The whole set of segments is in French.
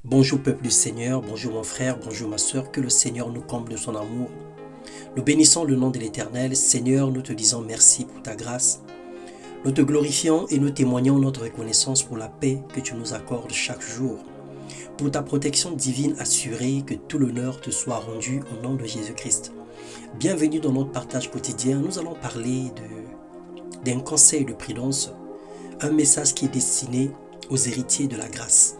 Bonjour peuple du Seigneur, bonjour mon frère, bonjour ma soeur, que le Seigneur nous comble de son amour. Nous bénissons le nom de l'Éternel. Seigneur, nous te disons merci pour ta grâce. Nous te glorifions et nous témoignons notre reconnaissance pour la paix que tu nous accordes chaque jour. Pour ta protection divine assurée, que tout l'honneur te soit rendu au nom de Jésus-Christ. Bienvenue dans notre partage quotidien. Nous allons parler d'un conseil de prudence, un message qui est destiné aux héritiers de la grâce.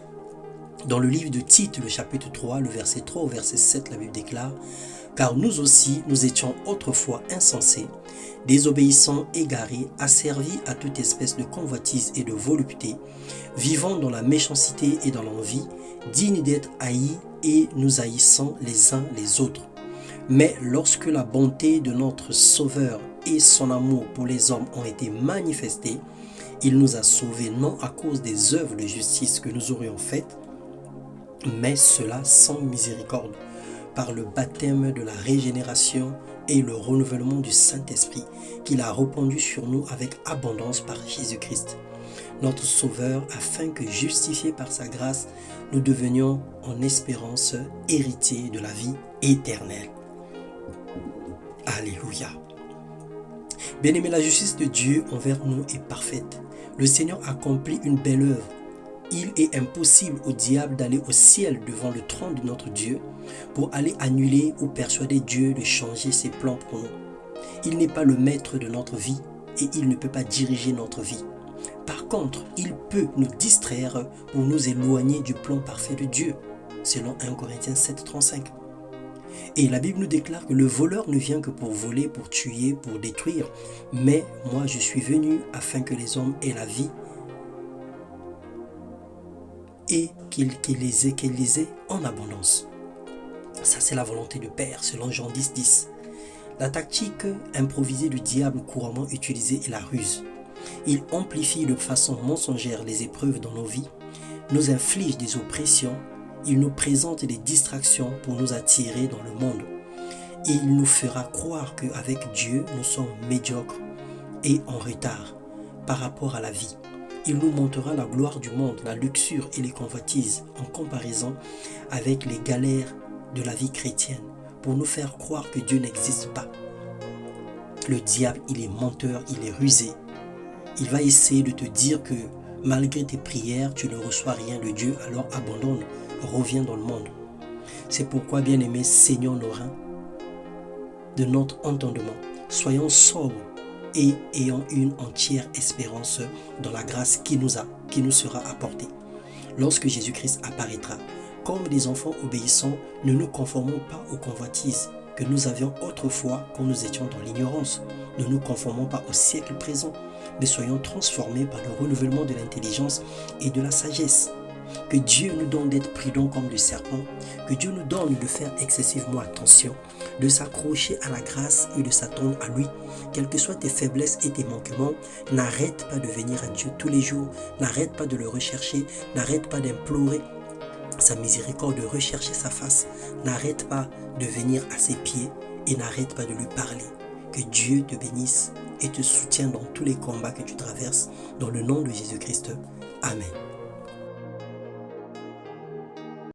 Dans le livre de Tite, le chapitre 3, le verset 3 au verset 7, la Bible déclare « Car nous aussi, nous étions autrefois insensés, désobéissants, égarés, asservis à toute espèce de convoitise et de volupté, vivant dans la méchanceté et dans l'envie, dignes d'être haïs et nous haïssant les uns les autres. Mais lorsque la bonté de notre Sauveur et son amour pour les hommes ont été manifestés, il nous a sauvés non à cause des œuvres de justice que nous aurions faites, mais cela sans miséricorde, par le baptême de la régénération et le renouvellement du Saint-Esprit qu'il a répandu sur nous avec abondance par Jésus-Christ, notre Sauveur, afin que, justifiés par sa grâce, nous devenions en espérance héritiers de la vie éternelle. Alléluia. Bien-aimés, la justice de Dieu envers nous est parfaite. Le Seigneur accomplit une belle œuvre. Il est impossible au diable d'aller au ciel devant le trône de notre Dieu pour aller annuler ou persuader Dieu de changer ses plans pour nous. Il n'est pas le maître de notre vie et il ne peut pas diriger notre vie. Par contre, il peut nous distraire pour nous éloigner du plan parfait de Dieu, selon 1 Corinthiens 7, 35. Et la Bible nous déclare que le voleur ne vient que pour voler, pour tuer, pour détruire. Mais moi, je suis venu afin que les hommes aient la vie et qu'ils les aient en abondance. Ça, c'est la volonté du Père, selon Jean 10, 10. La tactique improvisée du diable couramment utilisée est la ruse. Il amplifie de façon mensongère les épreuves dans nos vies, nous inflige des oppressions, il nous présente des distractions pour nous attirer dans le monde. Et il nous fera croire qu'avec Dieu, nous sommes médiocres et en retard par rapport à la vie. Il nous montrera la gloire du monde, la luxure et les convoitises en comparaison avec les galères de la vie chrétienne pour nous faire croire que Dieu n'existe pas. Le diable, il est menteur, il est rusé. Il va essayer de te dire que malgré tes prières, tu ne reçois rien de Dieu, alors abandonne, reviens dans le monde. C'est pourquoi, bien-aimés, saignons nos reins de notre entendement. Soyons sobres et ayant une entière espérance dans la grâce qui nous sera apportée. Lorsque Jésus-Christ apparaîtra, comme des enfants obéissants, ne nous conformons pas aux convoitises que nous avions autrefois quand nous étions dans l'ignorance. Ne nous conformons pas au siècle présent, mais soyons transformés par le renouvellement de l'intelligence et de la sagesse. Que Dieu nous donne d'être prudents comme le serpent, que Dieu nous donne de faire excessivement attention, de s'accrocher à la grâce et de s'attendre à lui. Quelles que soient tes faiblesses et tes manquements, n'arrête pas de venir à Dieu tous les jours, n'arrête pas de le rechercher, n'arrête pas d'implorer sa miséricorde, de rechercher sa face, n'arrête pas de venir à ses pieds et n'arrête pas de lui parler. Que Dieu te bénisse et te soutienne dans tous les combats que tu traverses, dans le nom de Jésus-Christ. Amen.